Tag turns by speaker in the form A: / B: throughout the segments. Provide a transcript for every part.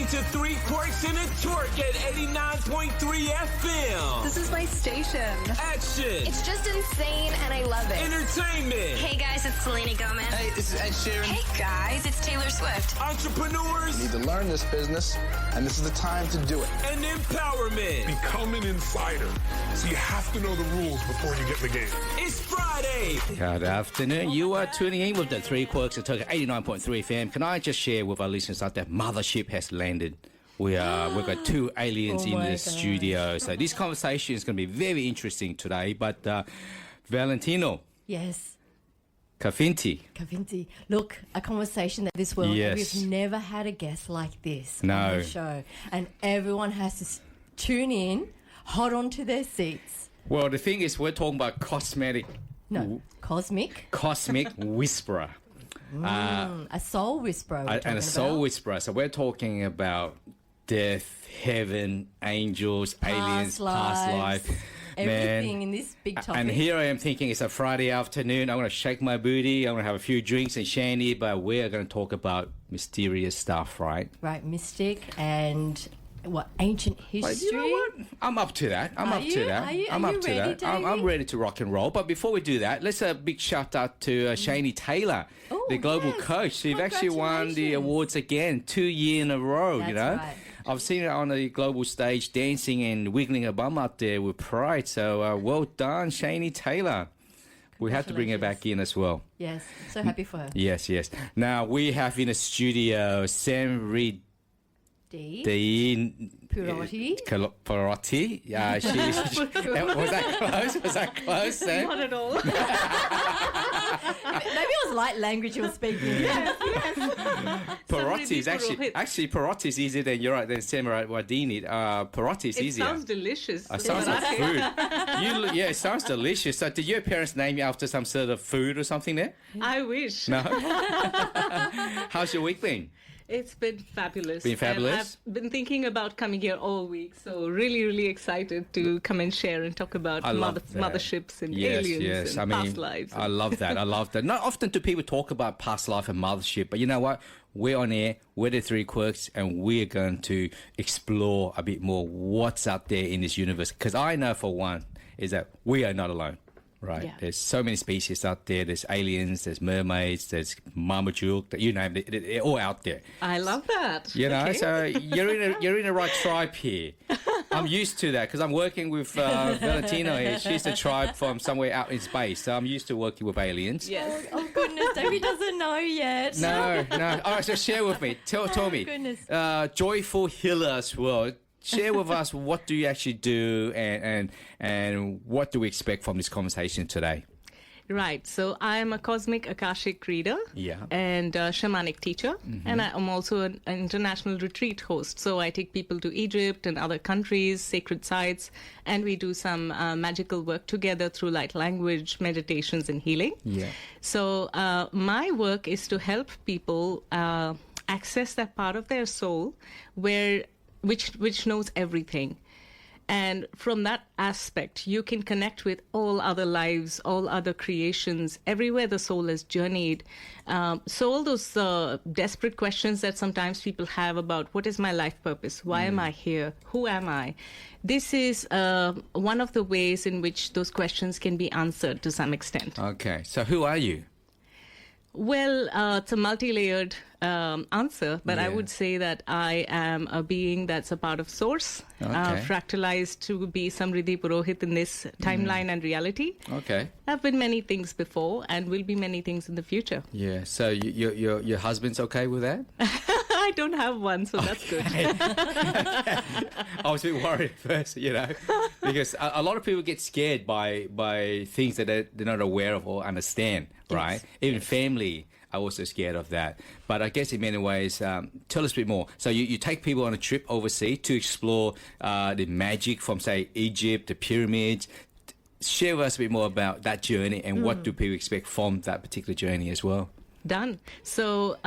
A: listening to 3 Quirks and a Turk at 89.3 FM.
B: This is my station.
A: Action.
B: It's just insane and I love it.
A: Entertainment.
C: Hey guys, it's Selena Gomez.
D: Hey, this is Ed Sheeran.
C: Hey guys, it's Taylor Swift.
A: Entrepreneurs.
D: You need to learn this business, and this is the time to do it.
A: And empowerment.
E: Become an insider. So you have to know the rules before you get in the game.
A: It's Friday.
F: Good afternoon. You are tuning in with the 3 Quirks at Turk 89.3 FM. Can I just share with our listeners out there, Mothership has landed. We've got 2 aliens in the studio. So this conversation is going to be very interesting today. But Valentino.
G: Yes.
F: Kafinti.
G: Look, a conversation that this world,
F: Yes.
G: we've never had a guest like this
F: No.
G: on the show. And everyone has to tune in, hold on to their seats.
F: Well, the thing is, we're talking about cosmic whisperer.
G: A soul whisperer.
F: And a soul whisperer. So we're talking about death, heaven, angels, aliens, past life.
G: Everything in this big topic.
F: And here I am thinking it's a Friday afternoon. I'm going to shake my booty. I'm going to have a few drinks and shandy, but we're going to talk about mysterious stuff, right?
G: Right, mystic and ancient history.
F: But you know what? I'm up to that. I'm up to that. I'm ready to rock and roll. But before we do that, let's a big shout out to Shani Taylor, the global coach. She's actually won the awards again 2 years in a row.
G: That's
F: you know.
G: Right.
F: I've seen her on the global stage dancing and wiggling her bum out there with pride. So well done, Shani Taylor. We have to bring her back in as well.
G: Yes, so happy for her.
F: Yes. Now we have in the studio Samridhi Purohit. Yeah, was that close? Sam?
G: Not at all. Maybe it was light language you were speaking.
H: Yes.
F: Paroti is actually Paroti is easier than you're right. Than Samridhi. Paroti is easier.
H: It sounds delicious.
F: It sounds like food. It sounds delicious. So, did your parents name you after some sort of food or something there?
H: I wish.
F: No. How's your week been?
H: It's been fabulous.
F: Been fabulous?
H: And I've been thinking about coming here all week, so really, really excited to come and share and talk about motherships and aliens and past lives.
F: I love that. Not often do people talk about past life and mothership, but you know what? We're on air, we're the 3 Quirks, and we're going to explore a bit more what's out there in this universe. Because I know for one is that we are not alone. Right. Yeah. There's so many species out there. There's aliens, there's mermaids, there's marmaduke, you name it. They're all out there.
H: I love that.
F: You know, so you're in the right tribe here. I'm used to that because I'm working with Valentina here. She's the tribe from somewhere out in space. So I'm used to working with aliens.
H: Yes.
G: Oh goodness, Davey doesn't know yet.
F: No. All right, so share with me. Tell me.
G: Goodness.
F: Joyful healer as well. Share with us what do you actually do and what do we expect from this conversation today?
H: Right. So I'm a cosmic Akashic reader and a shamanic teacher. Mm-hmm. And I'm also an international retreat host. So I take people to Egypt and other countries, sacred sites, and we do some magical work together through light language, meditations, and healing. Yeah. So my work is to help people access that part of their soul which knows everything. And from that aspect, you can connect with all other lives, all other creations, everywhere the soul has journeyed. So all those desperate questions that sometimes people have about what is my life purpose? Why am I here? Who am I? This is one of the ways in which those questions can be answered to some extent.
F: Okay. So who are you?
H: Well, it's a multi-layered answer, but I would say that I am a being that's a part of Source, fractalized to be Samridhi Purohit in this timeline and reality. Okay. I've been many things before and will be many things in the future.
F: Yeah, so your husband's okay with that?
H: I don't have one, so that's good.
F: I was a bit worried at first, because a lot of people get scared by things that they're not aware of or understand, right? Even family are also scared of that. But I guess in many ways, tell us a bit more. So you take people on a trip overseas to explore the magic from, say, Egypt, the pyramids. Share with us a bit more about that journey and what do people expect from that particular journey as well.
H: Done. So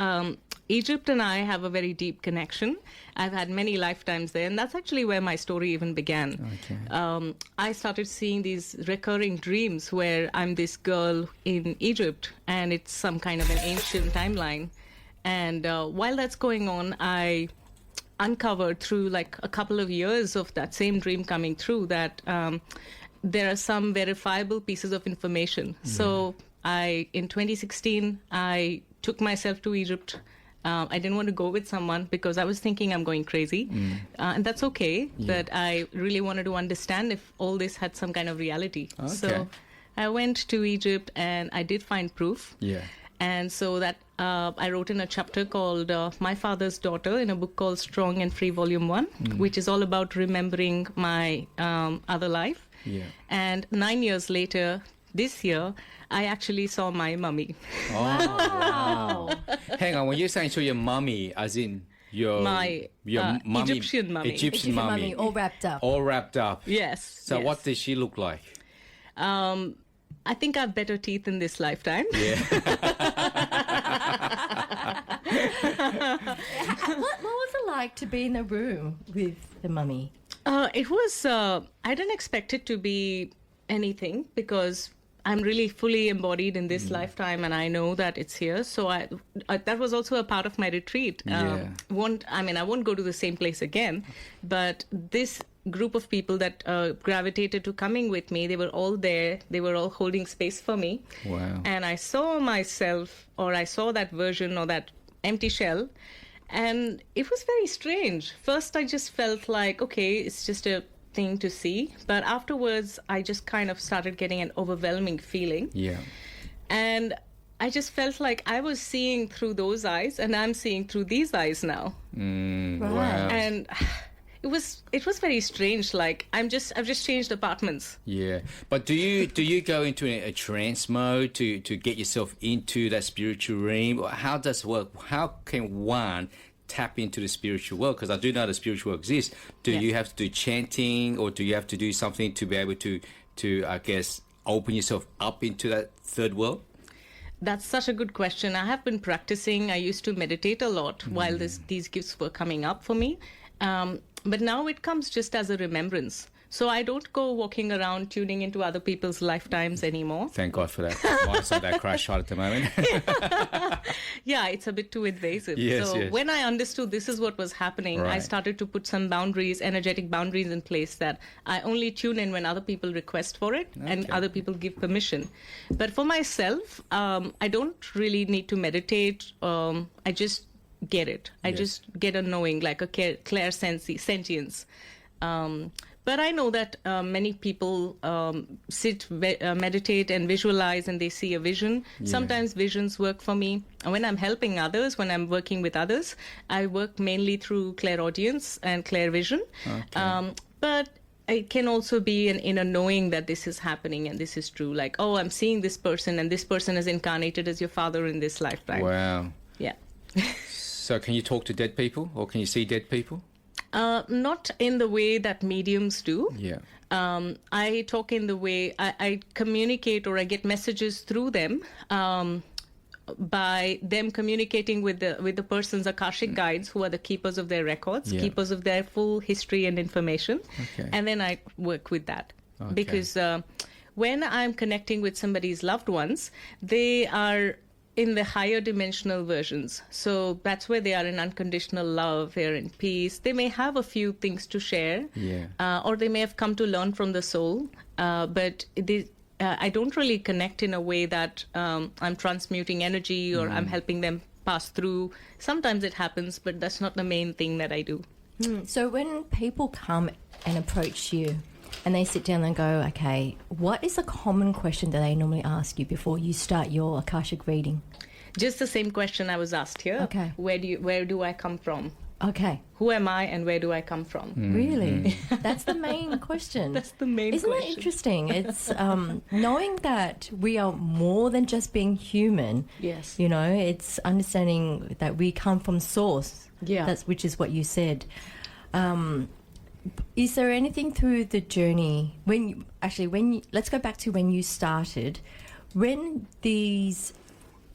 H: Egypt and I have a very deep connection. I've had many lifetimes there, and that's actually where my story even began. Okay. I started seeing these recurring dreams where I'm this girl in Egypt, and it's some kind of an ancient timeline. And while that's going on, I uncovered through like a couple of years of that same dream coming through that there are some verifiable pieces of information. So in 2016, I took myself to Egypt. I didn't want to go with someone because I was thinking I'm going crazy. And that's okay. But I really wanted to understand if all this had some kind of reality.
F: Okay.
H: So I went to Egypt and I did find proof.
F: Yeah.
H: And so that I wrote in a chapter called My Father's Daughter in a book called Strong and Free Volume 1, which is all about remembering my other life.
F: Yeah.
H: And 9 years later, this year, I actually saw my mummy.
F: Oh, wow. Hang on, when you're saying to your mummy, as in your
H: My,
F: mummy,
H: Egyptian mummy.
F: Egyptian mummy,
G: all wrapped up.
F: all wrapped up.
H: Yes.
F: So
H: yes.
F: what does she look like?
H: I think I have better teeth in this lifetime.
F: Yeah.
G: What was it like to be in the room with the mummy?
H: It was, I didn't expect it to be anything because I'm really fully embodied in this lifetime and I know that it's here. So that was also a part of my retreat.
F: Yeah.
H: I won't go to the same place again, but this group of people that gravitated to coming with me, they were all there. They were all holding space for me.
F: Wow.
H: And I saw myself, or I saw that version or that empty shell, and it was very strange. First, I just felt like, okay, it's just a thing to see. But afterwards, I just kind of started getting an overwhelming feeling.
F: Yeah.
H: And I just felt like I was seeing through those eyes, and I'm seeing through these eyes now.
F: Wow.
H: And it was very strange. Like I've just changed apartments.
F: Yeah, but do you go into a trance mode to get yourself into that spiritual realm? How does it work? How can one tap into the spiritual world? Because I do know the spiritual world exists. Do
H: Yes.
F: you have to do chanting, or do you have to do something to be able to I guess open yourself up into that third world?
H: That's such a good question. I have been practicing. I used to meditate a lot while these gifts were coming up for me. But now it comes just as a remembrance. So I don't go walking around tuning into other people's lifetimes anymore.
F: Thank God for that. Mine's on that crash shot at the moment.
H: Yeah, it's a bit too invasive.
F: Yes,
H: so
F: yes.
H: when I understood this is what was happening, I
F: Right.
H: started to put some boundaries, energetic boundaries in place that I only tune in when other people request for it and
F: Okay.
H: other people give permission. But for myself, I don't really need to meditate. I just get it. I
F: Yes.
H: just get a knowing, like a clear sentience. But I know that many people meditate and visualize and they see a vision. Sometimes visions work for me. And when I'm helping others, when I'm working with others, I work mainly through clairaudience and clair vision. But it can also be an inner knowing that this is happening and this is true. Like, oh, I'm seeing this person and this person is incarnated as your father in this lifetime.
F: Wow.
H: Yeah.
F: So can you talk to dead people, or can you see dead people?
H: Not in the way that mediums do.
F: Yeah.
H: I talk in the way I communicate, or I get messages through them by them communicating with the person's Akashic guides, who are the keepers of their records,
F: Yeah.
H: keepers of their full history and information.
F: Okay.
H: And then I work with that.
F: Okay.
H: Because when I'm connecting with somebody's loved ones, they are in the higher dimensional versions. So that's where they are in unconditional love, they're in peace. They may have a few things to share, or they may have come to learn from the soul, but I don't really connect in a way that I'm transmuting energy or I'm helping them pass through. Sometimes it happens, but that's not the main thing that I do.
G: So when people come and approach you and they sit down and go, okay, what is a common question that they normally ask you before you start your Akashic reading?
H: Just the same question I was asked here.
G: Okay.
H: Where do I come from?
G: Okay.
H: Who am I and where do I come from?
G: Really? That's the main question.
H: That's the main
G: Isn't
H: question.
G: that interesting? It's knowing that we are more than just being human.
H: Yes.
G: You know, it's understanding that we come from source.
H: Yeah.
G: Which is what you said. Is there anything through the journey let's go back to when you started, when these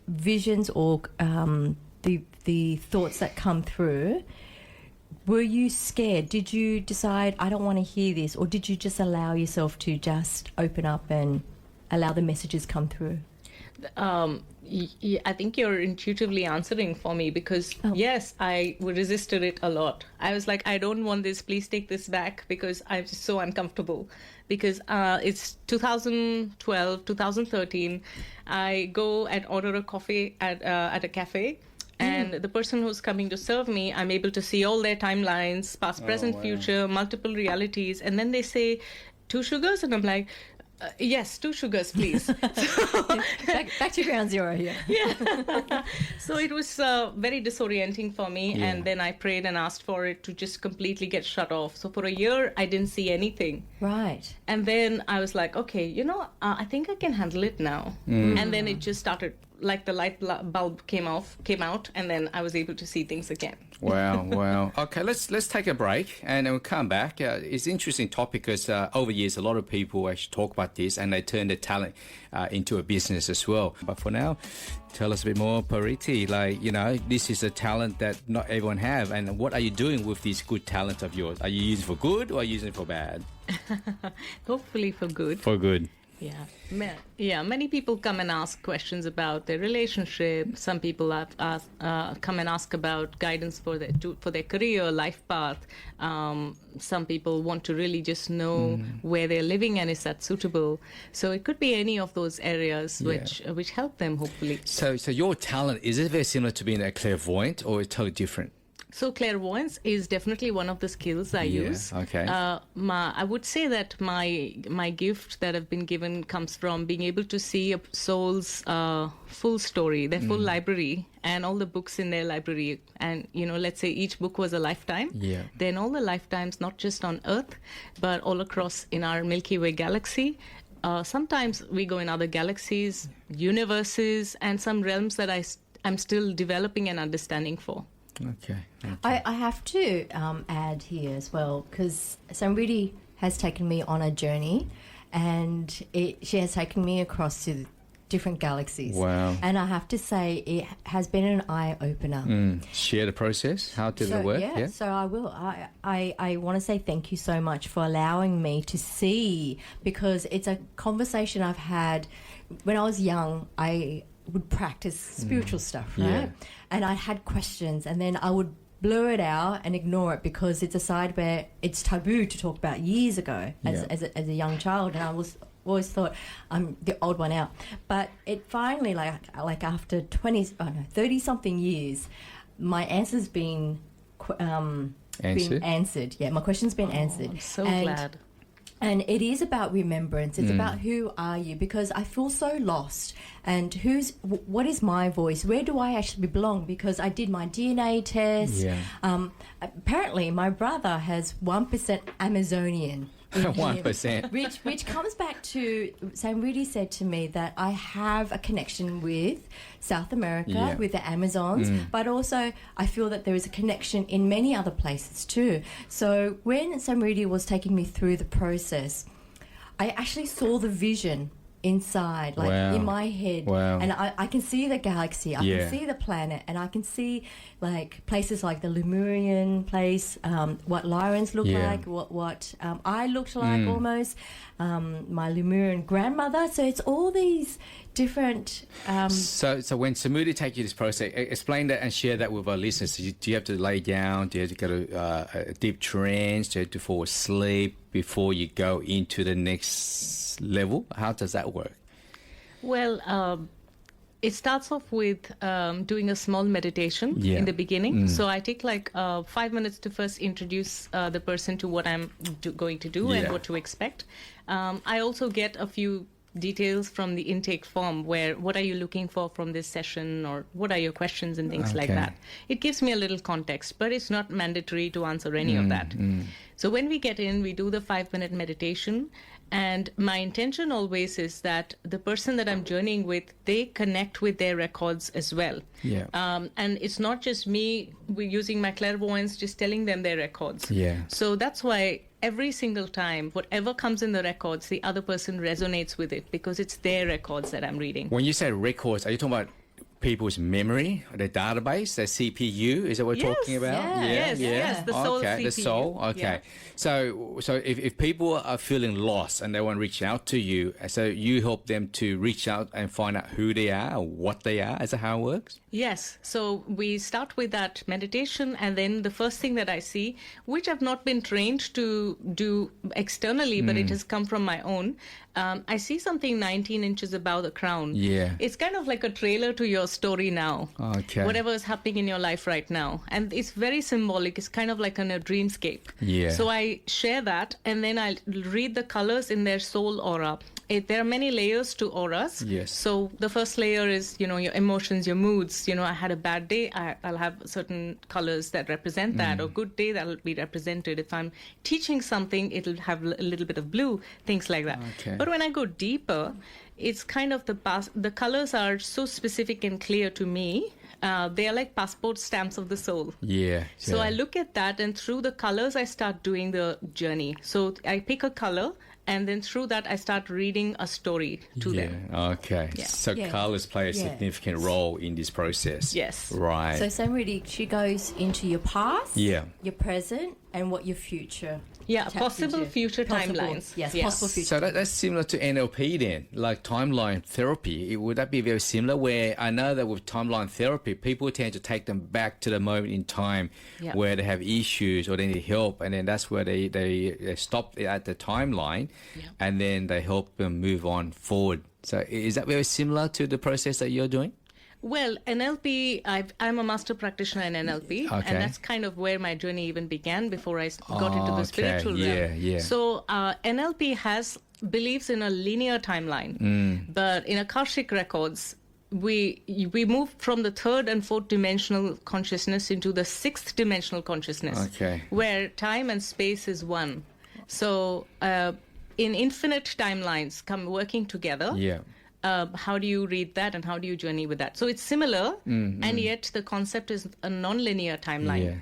G: visions or the thoughts that come through, were you scared? Did you decide, I don't want to hear this, or did you just allow yourself to just open up and allow the messages come through?
H: I think you're intuitively answering for me because, yes, I resisted it a lot. I was like, I don't want this. Please take this back because I'm just so uncomfortable. Because it's 2012, 2013. I go and order a coffee at a cafe. And the person who's coming to serve me, I'm able to see all their timelines, past, present, future, multiple realities. And then they say, 2 sugars? And I'm like, yes, 2 sugars, please.
G: back to ground zero here.
H: Yeah. So it was very disorienting for me.
F: Yeah.
H: And then I prayed and asked for it to just completely get shut off. So for a year, I didn't see anything.
G: Right.
H: And then I was like, okay, I think I can handle it now. And then it just started, like the light bulb came out, and then I was able to see things again.
F: Wow. Okay, let's take a break and then we'll come back. It's an interesting topic because over years a lot of people actually talk about this and they turn their talent into a business as well. But for now, tell us a bit more, Pariti. This is a talent that not everyone have, and what are you doing with this good talent of yours? Are you using it for good or are you using it for bad?
H: Hopefully for good.
F: For good.
H: Yeah. Many people come and ask questions about their relationship. Some people have come and ask about guidance for their career, life path. Some people want to really just know where they're living and is that suitable. So it could be any of those areas which help them, hopefully.
F: So your talent, is it very similar to being a clairvoyant or is it totally different?
H: So clairvoyance is definitely one of the skills I use.
F: Okay.
H: I would say that my gift that I've been given comes from being able to see a soul's full story, their full library, and all the books in their library. And, let's say each book was a lifetime.
F: Yeah.
H: Then all the lifetimes, not just on Earth, but all across in our Milky Way galaxy. Sometimes we go in other galaxies, universes, and some realms that I'm still developing and understanding for.
F: Okay.
G: I have to add here as well, because Samridhi has taken me on a journey, and she has taken me across to different galaxies.
F: Wow.
G: And I have to say, it has been an eye-opener.
F: Share the process. How did it work?
G: Yeah, so I will. I want to say thank you so much for allowing me to see, because it's a conversation I've had when I was young. I would practice spiritual stuff, right?
F: Yeah.
G: And I had questions, and then I would blur it out and ignore it because it's a side where it's taboo to talk about years ago as a young child, and I always thought I'm the old one out. But it finally, like after 30 something years, my answer's been answered. Yeah, my question's been answered.
H: I'm so glad.
G: And it is about remembrance. It's about who are you, because I feel so lost. And what is my voice? Where do I actually belong? Because I did my DNA test.
F: Yeah.
G: Apparently, my brother has 1% Amazonian.
F: 1%.
G: Which comes back to, Samridhi said to me that I have a connection with South America, with the Amazons, but also I feel that there is a connection in many other places too. So when Samridhi was taking me through the process, I actually saw the vision inside, in my head.
F: Wow.
G: And I can see the galaxy, I can see the planet, and I can see places like the Lemurian place, what Lyrans look like, what I looked like almost, my Lemurian grandmother. So it's all these different...
F: So when Samridhi take you this process, explain that and share that with our listeners. Do you have to lay down? Do you have to go to a deep trance? Do you have to fall asleep before you go into the next level? How does that work?
H: Well, it starts off with doing a small meditation in the beginning. So I take 5 minutes to first introduce the person to what I'm going to do and what to expect. I also get a few details from the intake form, where what are you looking for from this session, or what are your questions and things like that. It gives me a little context, but it's not mandatory to answer any of that. So when we get in, we do the 5-minute meditation. And my intention always is that the person that I'm journeying with, they connect with their records as well.
F: Yeah.
H: And it's not just me using my clairvoyance, just telling them their records.
F: Yeah.
H: So that's why every single time, whatever comes in the records, the other person resonates with it because it's their records that I'm reading.
F: When you say records, are you talking about people's memory, their database, their CPU. Is that what we're
H: Yes,
F: talking about?
H: yeah. Yes, the soul
F: okay, the
H: CPU.
F: soul. Okay.
H: Yeah.
F: So if people are feeling lost and they want to reach out to you, so you help them to reach out and find out who they are or what they are. Is that how it works?
H: Yes. So we start with that meditation, and then the first thing that I see, which I've not been trained to do externally, but it has come from my own. I see something 19 inches above the crown.
F: Yeah.
H: It's kind of like a trailer to your story now.
F: Okay.
H: Whatever is happening in your life right now. And it's very symbolic. It's kind of like a dreamscape.
F: Yeah.
H: So I share that, and then I read the colors in their soul aura. There are many layers to auras.
F: Yes.
H: So the first layer is, your emotions, your moods. I had a bad day, I'll have certain colors that represent that, or good day that'll be represented. If I'm teaching something, it'll have a little bit of blue, things like that.
F: Okay.
H: But when I go deeper, it's kind of the colors are so specific and clear to me. They are like passport stamps of the soul.
F: Yeah.
H: So I look at that, and through the colors, I start doing the journey. So I pick a color, and then through that, I start reading a story to them.
F: Okay.
H: Yeah.
F: So
G: Yeah.
F: colors play a
G: Yeah.
F: significant role in this process.
H: Yes.
F: Right.
G: So Samridhi, she goes into your past,
F: Yeah.
G: your present, and what your future.
H: Yeah,
G: taps
H: possible
G: into.
H: future
G: Possible,
H: timelines.
G: Yes,
H: Yes.
G: possible future.
F: So that's similar to NLP then, like timeline therapy. Would that be very similar? Where I know that with timeline therapy, people tend to take them back to the moment in time
H: Yeah.
F: where they have issues or they need help, and then that's where they stop at the timeline, and then they help them move on forward. So is that very similar to the process that you're doing?
H: Well, NLP, I'm a master practitioner in NLP,
F: Okay.
H: and that's kind of where my journey even began before I got into the
F: Okay,
H: spiritual
F: yeah,
H: realm.
F: yeah.
H: So NLP believes in a linear timeline, but in Akashic records, we move from the third and fourth dimensional consciousness into the sixth dimensional consciousness,
F: Okay.
H: where time and space is one. So in infinite timelines come working together.
F: Yeah.
H: How do you read that, and how do you journey with that? So it's similar, and yet the concept is a non-linear timeline.
F: Yeah.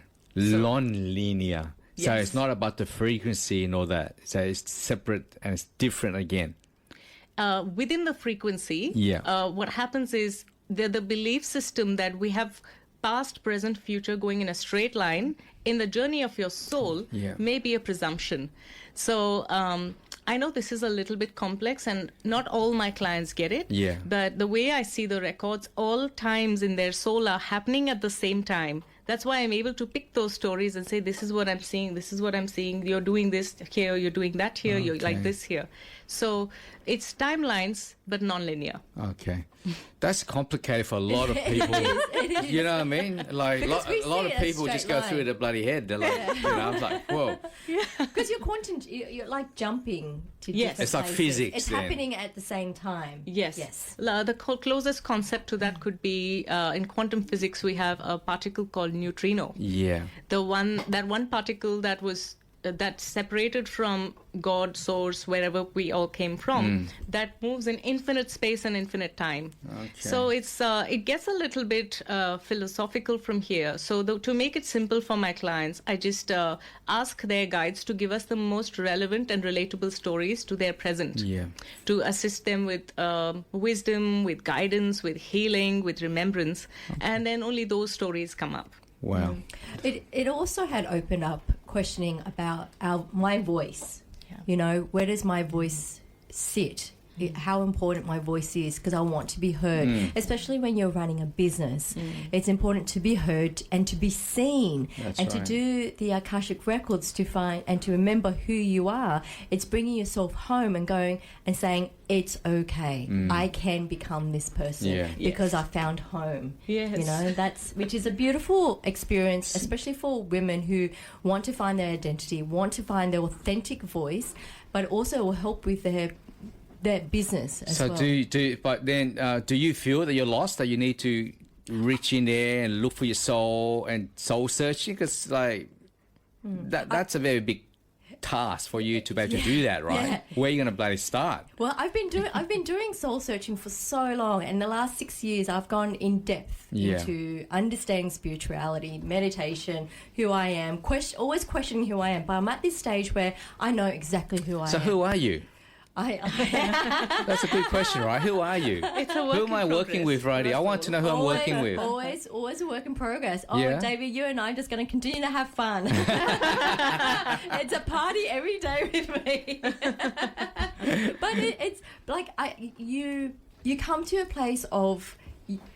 F: Non-linear. So
H: Yes.
F: it's not about the frequency and all that. So it's separate and it's different again.
H: Within the frequency, what happens is the belief system that we have past, present, future going in a straight line in the journey of your soul may be a presumption. So I know this is a little bit complex, and not all my clients get it.
F: Yeah.
H: But the way I see the records, all times in their soul are happening at the same time. That's why I'm able to pick those stories and say, this is what I'm seeing, this is what I'm seeing. You're doing this here, you're doing that here, you're like this here. So it's timelines, but non-linear.
F: Okay. That's complicated for a lot of people. You know what I mean? Like
G: Because we
F: a lot
G: see
F: of
G: a
F: people just go
G: straight
F: through
G: line.
F: the bloody head. They're like, I'm like, whoa.
G: Because you're like jumping to
H: Yes.
G: different
F: It's like
G: places.
F: physics
G: It's
F: then.
G: happening at the same time.
H: Yes.
G: Yes.
H: The closest concept to that could be in quantum physics, we have a particle called neutrino.
F: Yeah.
H: That one particle that was that separated from God, source, wherever we all came from, that moves in infinite space and infinite time.
F: Okay.
H: So it gets a little bit philosophical from here. So to make it simple for my clients, I just ask their guides to give us the most relevant and relatable stories to their present.
F: Yeah.
H: To assist them with wisdom, with guidance, with healing, with remembrance, and then only those stories come up.
F: Wow.
G: It also had opened up questioning about my voice.
H: Yeah.
G: You know, where does my voice sit? How important my voice is, because I want to be heard, especially when you're running a business. It's important to be heard and to be seen.
F: That's
G: and
F: right.
G: to do the Akashic records to find and to remember who you are. It's bringing yourself home and going and saying, it's okay. I can become this person
F: Yeah.
G: because I found home.
H: Yes.
G: You know, which is a beautiful experience, especially for women who want to find their identity, want to find their authentic voice, but also will help with their business as
F: So
G: well.
F: do you feel that you're lost, that you need to reach in there and look for your soul and soul searching? Because that's a very big task for you to be able to do that, right?
G: Yeah.
F: Where are you going to bloody start?
G: Well, I've been doing soul searching for so long, and the last 6 years I've gone in depth into understanding spirituality, meditation, who I am, always questioning who I am. But I'm at this stage where I know exactly who I am.
F: So who are you? That's a good question, right? Who are you?
H: It's a work
F: Who am I
H: in
F: working
H: progress.
F: with, Righty? I want to know who I'm working with.
G: Always a work in progress. Oh,
F: Yeah.
G: David, you and I are just going to continue to have fun. It's a party every day with me. But it's like you come to a place of,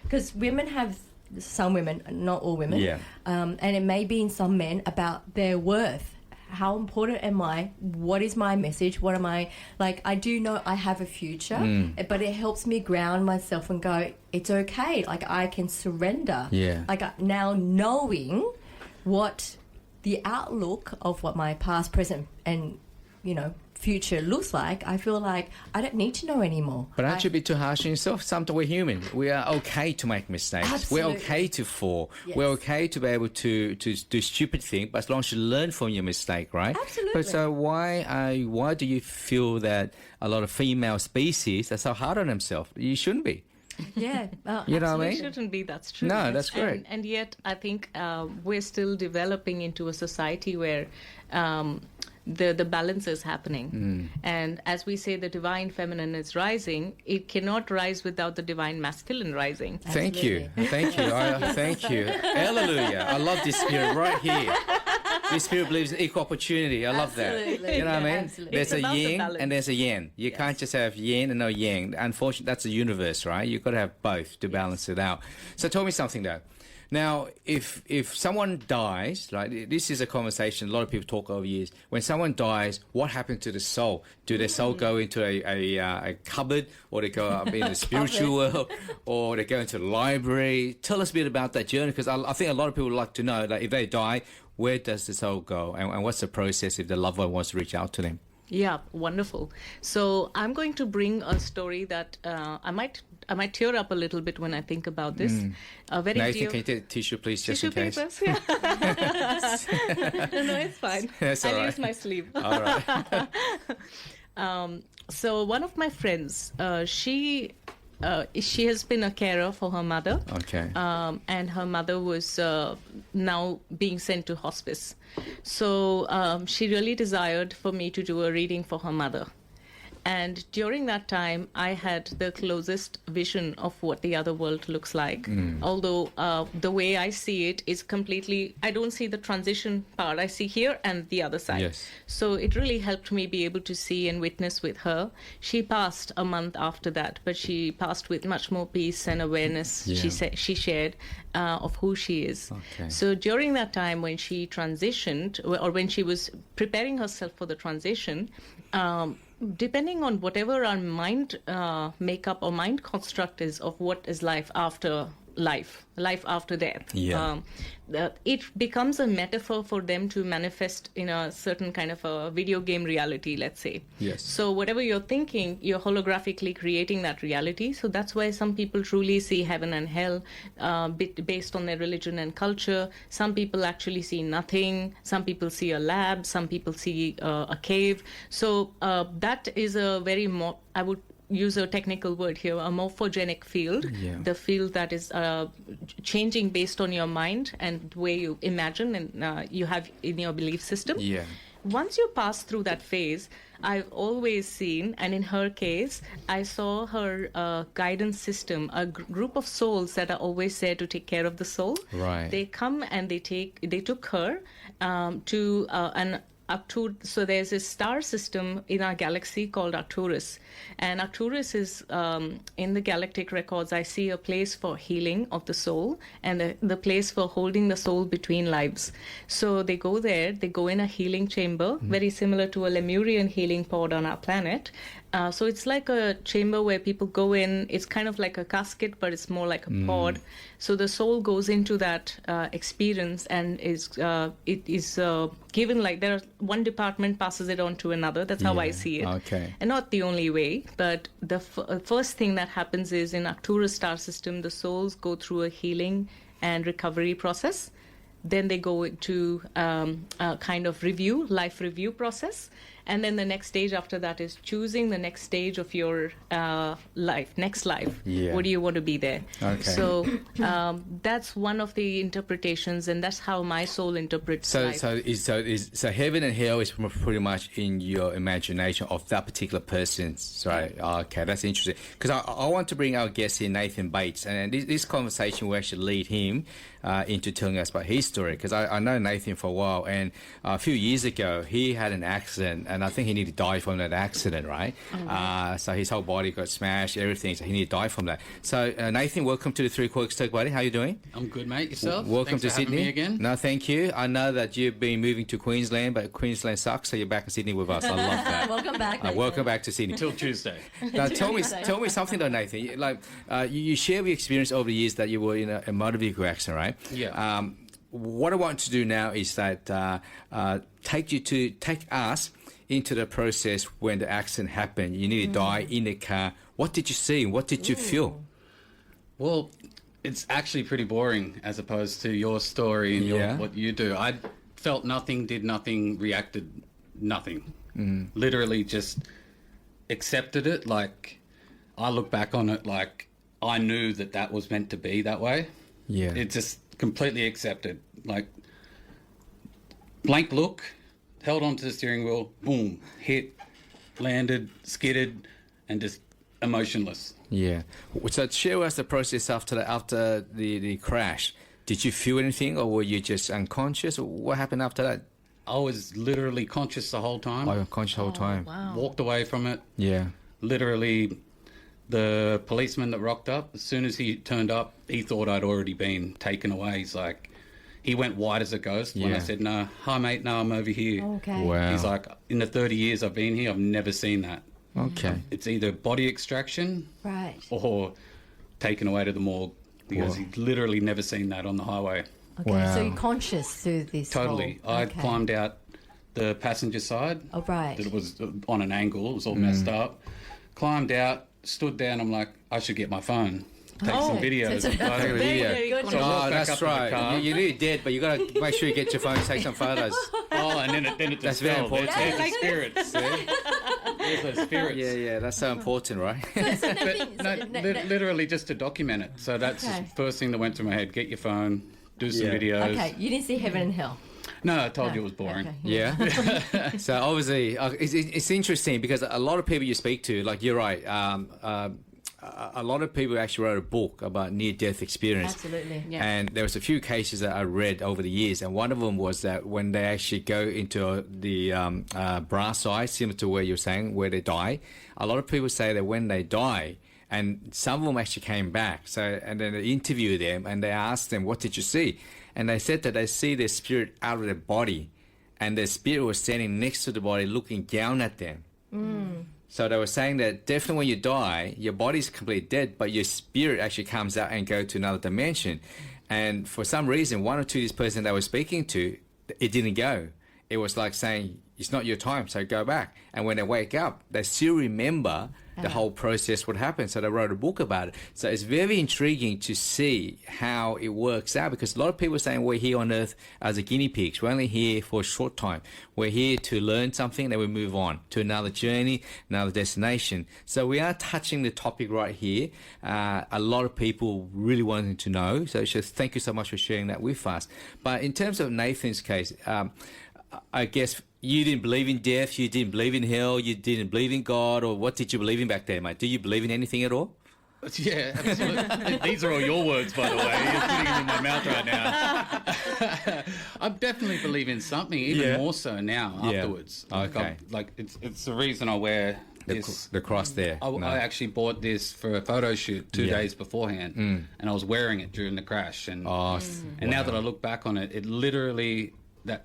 G: because women have, some women, not all women,
F: Yeah.
G: and it may be in some men, about their worth. How important am I? What is my message? What am I like? I do know I have a future, but it helps me ground myself and go, it's okay. Like, I can surrender.
F: Yeah.
G: Like, now knowing what the outlook of what my past, present, and, future looks like, I feel like I don't need to know anymore.
F: But aren't you a bit too harsh on yourself? Sometimes we're human. We are okay to make mistakes.
G: Absolutely.
F: We're okay to fall.
G: Yes.
F: We're okay to be able to do stupid things, but as long as you learn from your mistake, right?
G: Absolutely.
F: But so why do you feel that a lot of female species are so hard on themselves? You shouldn't be.
G: Yeah.
F: You know what I
H: It
F: mean?
H: shouldn't be, that's true.
F: No, that's correct.
H: And yet, I think we're still developing into a society where the balance is happening. And as we say, the divine feminine is rising. It cannot rise without the divine masculine rising.
F: Thank you. Thank you. Thank you. Hallelujah. I love this spirit right here. This spirit believes in equal opportunity. I love that.
G: Absolutely.
F: You know what I mean?
G: Absolutely.
F: There's
H: It's
F: a
H: about the
F: yin
H: balance.
F: and there's a yang. You can't just have yin and no yang. Unfortunately, that's the universe, right? You've got to have both to balance it out. So tell me something, though. Now, if someone dies, right, this is a conversation a lot of people talk over years. When someone dies, what happens to the soul? Do their soul go into a cupboard, or they go up in the spiritual world, or they go into the library? Tell us a bit about that journey, because I think a lot of people would like to know that if they die, where does the soul go, and what's the process if the loved one wants to reach out to them?
H: Yeah, wonderful. So I'm going to bring a story that I might tear up a little bit when I think about this. A very
F: Nathan,
H: dear...
F: can you take a tissue, please, just
H: Tissue
F: in case?
H: papers? Yeah. No, it's fine.
F: That's all
H: I'll
F: right.
H: use my sleeve.
F: All right.
H: So one of my friends, she has been a carer for her mother.
F: Okay.
H: And her mother was now being sent to hospice. So she really desired for me to do a reading for her mother. And during that time, I had the closest vision of what the other world looks like. Although the way I see it is completely, I don't see the transition part. I see here and the other side.
F: Yes.
H: So it really helped me be able to see and witness with her. She passed a month after that, but she passed with much more peace and awareness.
F: Yeah.
H: She shared of who she is.
F: Okay.
H: So during that time when she transitioned, or when she was preparing herself for the transition, depending on whatever our mind makeup or mind construct is of what is life after death.
F: Yeah.
H: It becomes a metaphor for them to manifest in a certain kind of a video game reality, let's say.
F: Yes.
H: So whatever you're thinking, you're holographically creating that reality. So that's why some people truly see heaven and hell based on their religion and culture. Some people actually see nothing. Some people see a lab. Some people see a cave. So that is a very more, I would use a technical word here, a morphogenic field, the field that is changing based on your mind and the way you imagine and you have in your belief system.
F: Yeah.
H: Once you pass through that phase, I've always seen, and in her case, I saw her guidance system, a group of souls that are always there to take care of the soul.
F: Right.
H: They come and they took her to so there's a star system in our galaxy called Arcturus. And Arcturus is, in the galactic records, I see a place for healing of the soul and the place for holding the soul between lives. So they go there, they go in a healing chamber, very similar to a Lemurian healing pod on our planet. So it's like a chamber where people go in. It's kind of like a casket, but it's more like a pod. So the soul goes into that experience and is given like one department passes it on to another. That's how I see it.
F: Okay.
H: And not the only way, but the first thing that happens is in Arcturus star system, the souls go through a healing and recovery process. Then they go into a kind of life review process. And then the next stage after that is choosing the next stage of your next life.
F: Yeah.
H: What do you want to be there?
F: Okay.
H: So that's one of the interpretations, and that's how my soul interprets life.
F: So heaven and hell is pretty much in your imagination of that particular person, right? Okay, that's interesting. Because I want to bring our guest here, Nathan Bates, and this conversation will actually lead him into telling us about his story. Because I know Nathan for a while, and a few years ago he had an accident, and I think he nearly died from that accident, right? So his whole body got smashed, everything. So he nearly died from that. So Nathan, welcome to the Three Quirks Turk, buddy. How you doing?
I: I'm good, mate. Yourself?
F: Welcome
I: Thanks
F: to
I: for having
F: Sydney
I: me again.
F: No, thank you. I know that you've been moving to Queensland, but Queensland sucks, so you're back in Sydney with us. I love that.
G: Welcome back.
F: Welcome back to Sydney.
I: Till Tuesday.
F: Now, tell me something though, Nathan. Like, you share your experience over the years that you were in a motor vehicle accident, right?
I: Yeah.
F: What I want to do now is that take us into the process when the accident happened. You nearly died in the car. What did you see? What did you feel?
I: Well, it's actually pretty boring as opposed to your story and what you do. I felt nothing, did nothing, reacted nothing. Literally just accepted it. Like, I look back on it like I knew that was meant to be that way.
F: Yeah.
I: It just completely accepted. Like, blank look, held onto the steering wheel, boom, hit, landed, skidded, and just emotionless.
F: Yeah. So share with us the process after the crash. Did you feel anything, or were you just unconscious? What happened after that?
I: I was literally conscious the whole time.
F: Oh, unconscious the whole time.
H: Wow.
I: Walked away from it.
F: Yeah.
I: Literally, the policeman that rocked up, as soon as he turned up, he thought I'd already been taken away. He's like, he went white as a ghost when I said, "No, hi mate, no, I'm over here."
G: Okay.
F: Wow.
I: He's like, in the 30 years I've been here, I've never seen that.
F: Okay.
I: It's either body extraction
G: Right.
I: or taken away to the morgue, because he'd literally never seen that on the highway.
G: Okay.
F: Wow.
G: So you're conscious through this.
I: Totally.
G: whole-
I: I
G: okay.
I: climbed out the passenger side.
G: Oh, right.
I: That it was on an angle. It was all messed up. Climbed out, stood down. I'm like, I should get my phone. Take some videos.
G: So-
I: Photos.
H: Very
G: Good.
I: So I walked
F: Oh,
I: back up
F: that's
I: to the
F: right.
I: car.
F: You're nearly dead, but you got to make sure you get your phone and take some photos.
I: Oh, and then it
F: That's very
I: dispelled.
F: important.
I: There's the spirits. There's the spirits.
F: Yeah, that's so important, right?
I: But no, literally just to document it. So that's
G: Okay.
I: the first thing that went through my head. Get your phone, do some videos.
G: Okay. You didn't see heaven and hell.
I: No, I told you it was boring.
G: Okay.
F: Yeah. So obviously, it's interesting because a lot of people you speak to, like you're right, a lot of people actually wrote a book about near-death experience.
G: Absolutely.
H: Yeah.
F: And there was a few cases that I read over the years, and one of them was that when they actually go into the brass eye, similar to where you're saying, where they die, a lot of people say that when they die, and some of them actually came back. So, and then they interviewed them and they asked them, "What did you see?" And they said that they see their spirit out of their body, and their spirit was standing next to the body, looking down at them. So they were saying that definitely when you die, your body's completely dead, but your spirit actually comes out and go to another dimension. And for some reason, one or two of these person they were speaking to, it didn't go. It was like saying, it's not your time, so go back. And when they wake up, they still remember the whole process what happened. So they wrote a book about it. So it's very intriguing to see how it works out, because a lot of people are saying we're here on Earth as a guinea pigs. We're only here for a short time. We're here to learn something, then we move on to another journey, another destination. So we are touching the topic right here. A lot of people really wanting to know. So just thank you so much for sharing that with us. But in terms of Nathan's case, I guess you didn't believe in death, you didn't believe in hell, you didn't believe in God, or what did you believe in back then, mate? Do you believe in anything at all?
I: Yeah, absolutely. These are all your words, by the way. You're putting them in my mouth right now. I definitely believe in something, even more so now, afterwards.
F: Okay.
I: It's the reason I wear this.
F: The cross there.
I: I actually bought this for a photo shoot 2 days beforehand, and I was wearing it during the crash. And now that I look back on it, it literally...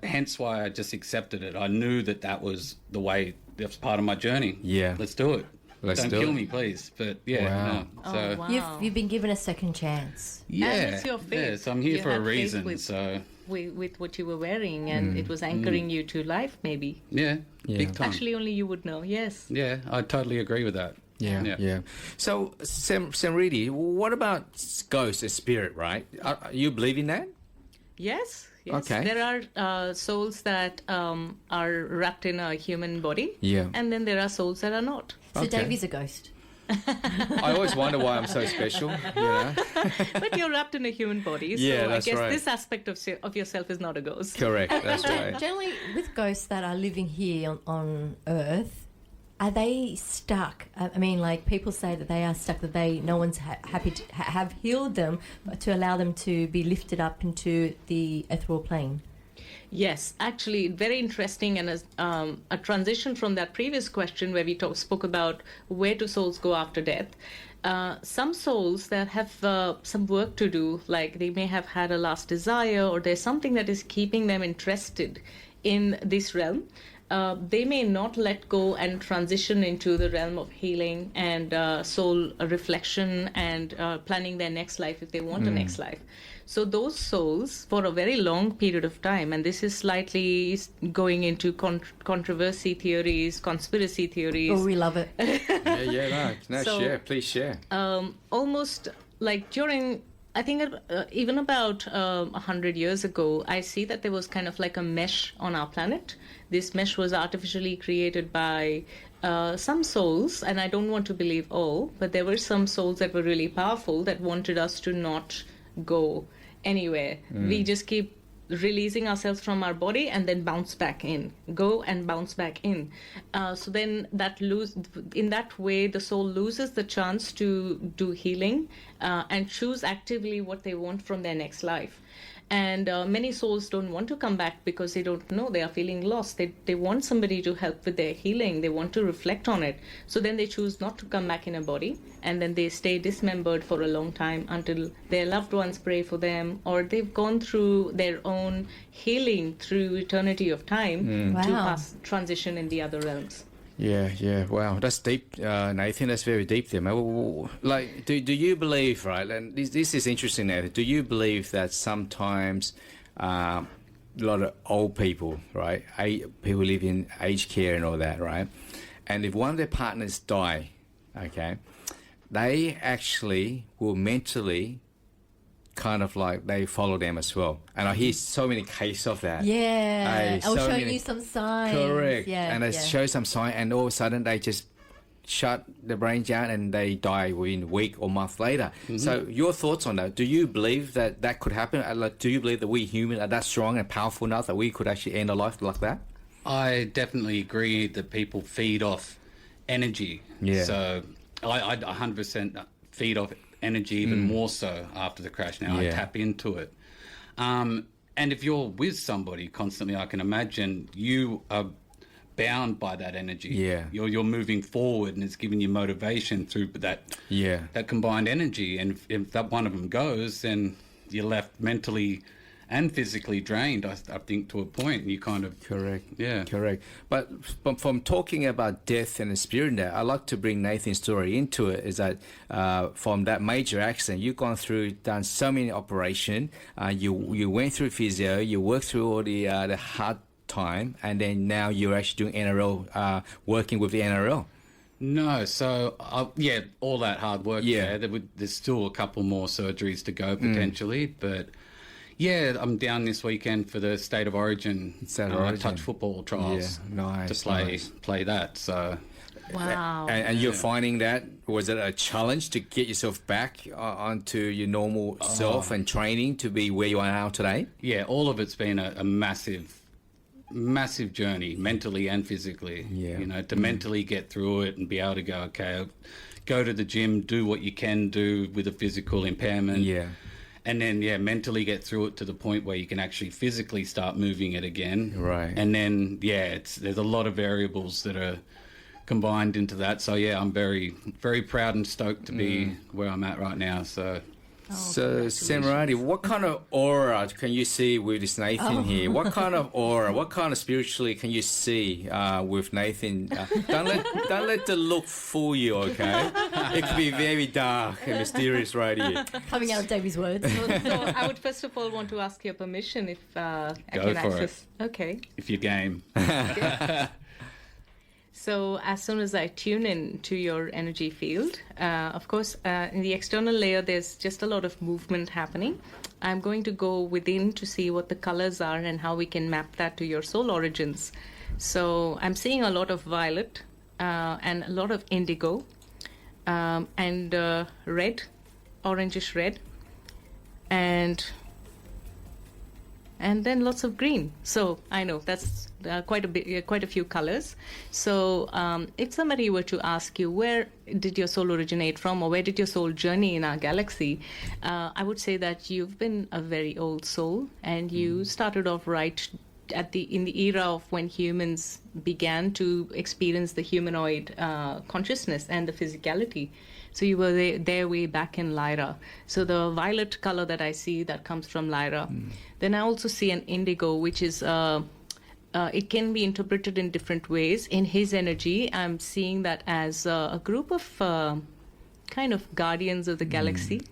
I: hence why I just accepted it. I knew that was the way. That's part of my journey.
F: Yeah.
I: Let's do it. Don't kill me, please. But
F: Wow.
I: no. So
H: Wow.
G: You've been given a second chance.
H: And it's your faith.
I: Yeah, so I'm here
H: You
I: for a
H: had faith
I: reason.
H: with-
I: So
H: with what you were wearing, and it was anchoring you to life, maybe.
I: yeah, big time.
H: Actually, only you would know. Yes.
I: Yeah, I totally agree with that.
F: Yeah. So, Samridhi, what about ghosts, a spirit, right? You believe in that?
H: Yes. Yes.
F: Okay.
H: There are souls that are wrapped in a human body.
F: Yeah.
H: And then there are souls that are not.
G: So
F: Okay.
G: Davey's a ghost.
F: I always wonder why I'm so special, you know?
H: But you're wrapped in a human body. So
F: Yeah, that's
H: I guess
F: right.
H: this aspect of yourself is not a ghost.
F: Correct, that's right.
G: Generally, with ghosts that are living here on Earth, are they stuck? I mean, like people say that they are stuck, that no one's happy to have healed them to allow them to be lifted up into the ethereal plane.
H: Yes, actually, very interesting, and a transition from that previous question where we spoke about where do souls go after death. Some souls that have some work to do, like they may have had a last desire, or there's something that is keeping them interested in this realm. They may not let go and transition into the realm of healing and soul reflection and planning their next life if they want a next life. So those souls, for a very long period of time, and this is slightly going into controversy theories, conspiracy theories.
G: Oh, we love it.
F: No,
H: So,
F: share, please share.
H: Almost like during, I think even about 100 years ago, I see that there was kind of like a mesh on our planet. This mesh was artificially created by some souls, and I don't want to believe all, but there were some souls that were really powerful that wanted us to not go anywhere. We just keep releasing ourselves from our body and then bounce back in, go and bounce back in. So then in that way, the soul loses the chance to do healing and choose actively what they want from their next life. And many souls don't want to come back because they don't know, they are feeling lost. They want somebody to help with their healing. They want to reflect on it. So then they choose not to come back in a body, and then they stay dismembered for a long time until their loved ones pray for them, or they've gone through their own healing through eternity of time to transition in the other realms.
F: Yeah. Wow, that's deep, Nathan. That's very deep there, man. Like, do you believe, right? And this is interesting, Nathan. Do you believe that sometimes a lot of old people, right? People live in aged care and all that, right? And if one of their partners die, okay, they actually will mentally kind of like they follow them as well. And I hear so many cases of that.
G: Yeah. I'll show you some signs.
F: Correct.
G: Yeah,
F: and they show some sign, and all of a sudden they just shut the brain down and they die within a week or month later. So your thoughts on that? Do you believe that could happen? Like, do you believe that we humans are that strong and powerful enough that we could actually end a life like that?
I: I definitely agree that people feed off energy.
F: Yeah.
I: So I 100% feed off energy even more so after the crash. Now I tap into it. And if you're with somebody constantly, I can imagine you are bound by that energy.
F: Yeah.
I: You're moving forward, and it's giving you motivation through that combined energy. And if that one of them goes, then you're left mentally and physically drained, I think, to a point. And you kind of...
F: Correct.
I: Yeah.
F: Correct. But from talking about death and the spirit there, I like to bring Nathan's story into it, is that from that major accident, you've done so many operations, you went through physio, you worked through all the hard time, and then now you're actually doing NRL, working with the NRL.
I: No, so all that hard work there's still a couple more surgeries to go potentially, but... Yeah, I'm down this weekend for the State of Origin touch football trials.
F: Yeah, nice.
I: To play that. So,
H: wow.
F: And you're finding that, was it a challenge to get yourself back onto your normal self and training to be where you are now today?
I: Yeah, all of it's been a massive journey, mentally and physically.
F: Yeah.
I: You know, to mentally get through it and be able to go, okay, go to the gym, do what you can do with a physical impairment.
F: Yeah.
I: And then, mentally get through it to the point where you can actually physically start moving it again.
F: Right.
I: And then, there's a lot of variables that are combined into that. So, I'm very, very proud and stoked to be where I'm at right now. So,
F: Samridhi, what kind of aura can you see with this Nathan here? What kind of aura, what kind of spiritually can you see with Nathan? Don't let the look fool you, okay? It could be very dark and mysterious right here.
G: Coming out of Davey's words.
H: So I would first of all want to ask your permission if I
I: Go
H: can
I: for
H: access.
I: it.
H: Okay.
I: If you're game.
H: So as soon as I tune in to your energy field, of course, in the external layer, there's just a lot of movement happening. I'm going to go within to see what the colors are and how we can map that to your soul origins. So I'm seeing a lot of violet and a lot of indigo and red, orangish red, and then lots of green. So I know that's quite a few colors. So if somebody were to ask you, where did your soul originate from, or where did your soul journey in our galaxy, I would say that you've been a very old soul, and you started off right in the era of when humans began to experience the humanoid consciousness and the physicality. So you were there way back in Lyra. So the violet color that I see, that comes from Lyra. Then I also see an indigo, which is, it can be interpreted in different ways. In his energy, I'm seeing that as a group of kind of guardians of the galaxy.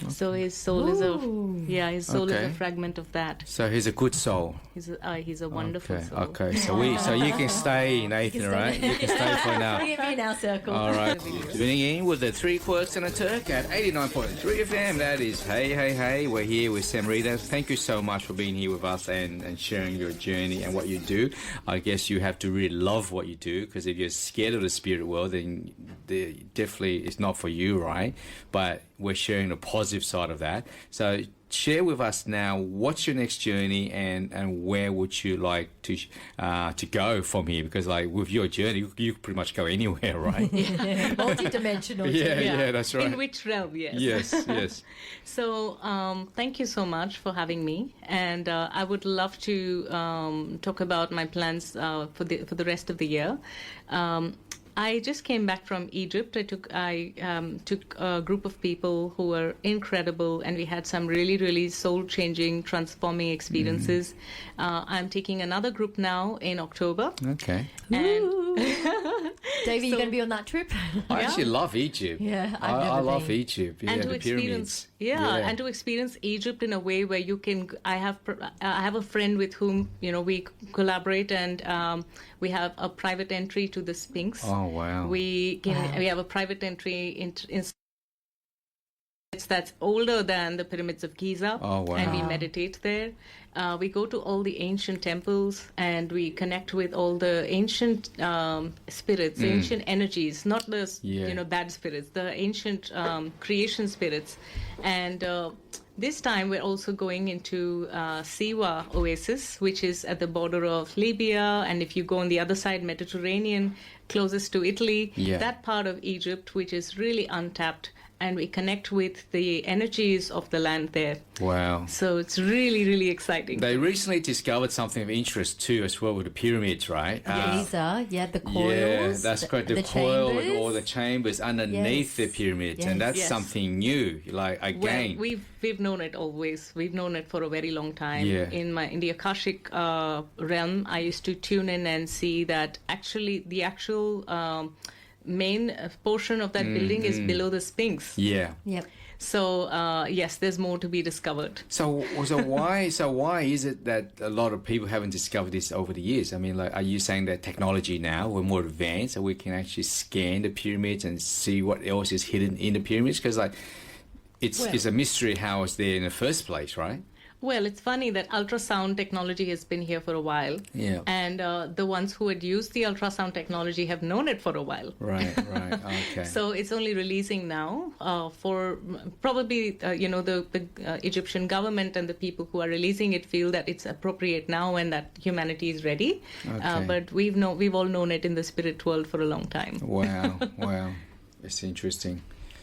H: Okay. So his soul is is a fragment of that.
F: So he's a good soul.
H: He's a wonderful soul.
F: Okay, so you can stay, Nathan, right? You can stay for now.
G: Bring me in our circle.
F: All right. Tuning in with the 3 Quirks and a Turk at 89.3 FM. That is Hey. We're here with Samridhi. Thank you so much for being here with us and sharing your journey and what you do. I guess you have to really love what you do, because if you're scared of the spirit world, then definitely it's not for you, right? But we're sharing the positive side of that. So share with us now, what's your next journey, and where would you like to go from here? Because like with your journey, you pretty much go anywhere, right?
G: Multi-dimensional.
F: Yeah, that's right.
H: In which realm?
F: Yes.
H: So thank you so much for having me, and I would love to talk about my plans for the rest of the year. I just came back from Egypt. I took a group of people who were incredible, and we had some really, really soul-changing, transforming experiences. I'm taking another group now in October.
F: Okay.
G: Davey, you going to be on that trip?
F: I actually love Egypt.
G: Yeah,
F: I love Egypt.
H: And
F: the
H: to experience,
F: pyramids.
H: and to experience Egypt in a way where you can. I have a friend with whom we collaborate, and we have a private entry to the Sphinx.
F: Oh wow!
H: We have a private entry in that's older than the pyramids of Giza.
F: Oh wow!
H: And we meditate there. We go to all the ancient temples, and we connect with all the ancient spirits, ancient energies, not the bad spirits, the ancient creation spirits. And this time we're also going into Siwa Oasis, which is at the border of Libya, and if you go on the other side, Mediterranean, closest to Italy, that part of Egypt, which is really untapped. And we connect with the energies of the land there.
F: Wow.
H: So it's really, really exciting.
F: They recently discovered something of interest too as well with the pyramids, right?
G: The coils.
F: Yeah, that's correct. The coil
G: chambers.
F: and all the chambers underneath the pyramids. And that's something new, like again.
H: Well, we've known it always. We've known it for a very long time.
F: Yeah.
H: In the Akashic realm, I used to tune in and see that actually the actual main portion of that building is below the Sphinx.
F: Yeah.
G: Yep.
H: So yes, there's more to be discovered.
F: So why is it that a lot of people haven't discovered this over the years? I mean, like, are you saying that technology now we're more advanced, so we can actually scan the pyramids and see what else is hidden in the pyramids? Because like, it's a mystery how it's there in the first place, right?
H: Well, it's funny that ultrasound technology has been here for a while.
F: Yeah.
H: And the ones who had used the ultrasound technology have known it for a while.
F: Right. Okay.
H: So it's only releasing now for probably, the Egyptian government and the people who are releasing it feel that it's appropriate now and that humanity is ready.
F: Okay.
H: But we've all known it in the spirit world for a long time.
F: Wow. It's interesting.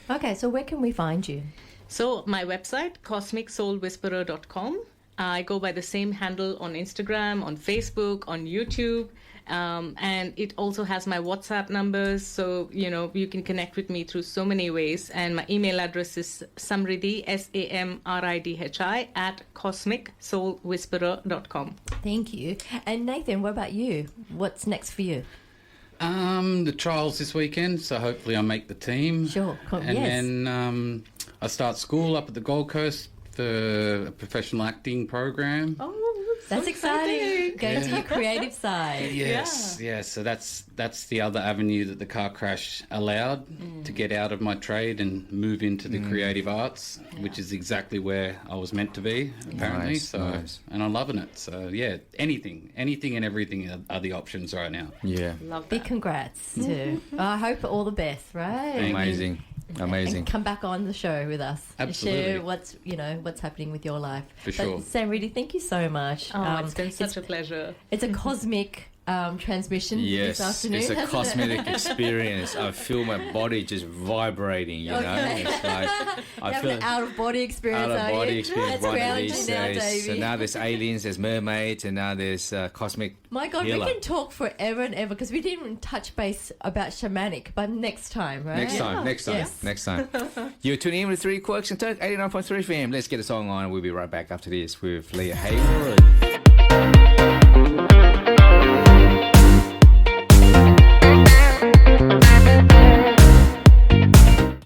G: Okay, so where can we find you?
H: So my website, cosmicsoulwhisperer.com. I go by the same handle on Instagram, on Facebook, on YouTube. And it also has my WhatsApp numbers. So, you can connect with me through so many ways. And my email address is Samridhi, SAMRIDHI, @cosmicsoulwhisperer.com.
G: Thank you. And Nathan, what about you? What's next for you?
I: The trials this weekend, so hopefully I make the team.
G: Sure. Cool.
I: And then I start school up at the Gold Coast for a professional acting program.
H: Oh,
G: That's exciting. Going to your creative side.
I: Yes, yeah. So that's the other avenue that the car crash allowed to get out of my trade and move into the creative arts, which is exactly where I was meant to be, apparently.
F: Nice.
I: And I'm loving it. So yeah, anything and everything are the options right now.
F: Yeah.
H: Love
G: Big
H: that.
G: congrats too. I hope all the best, right?
F: Amazing.
G: And come back on the show with us
I: Absolutely.
G: and share what's happening with your life.
I: For sure.
G: Samridhi, thank you so much.
H: Oh, it's been such a pleasure.
G: It's a cosmic transmission
F: Yes,
G: this afternoon.
F: it's a
G: hasn't
F: cosmetic
G: it?
F: experience. I feel my body just vibrating, you know.
G: Okay.
F: It's like I
G: Having
F: feel
G: an out of body experience.
F: out of body experience
G: That's
F: one of
G: grounding
F: these
G: now,
F: days.
G: Davey.
F: So now there's aliens, there's mermaids, and now there's cosmic
G: My God,
F: healer.
G: we can talk forever and ever because we didn't even touch base about shamanic, but next time, right?
F: Next time.
G: Yes.
F: Next time. You're tuning in with 3 Quirks and Turk, 89.3 FM. Let's get a song on and we'll be right back after this with Leah Hayward.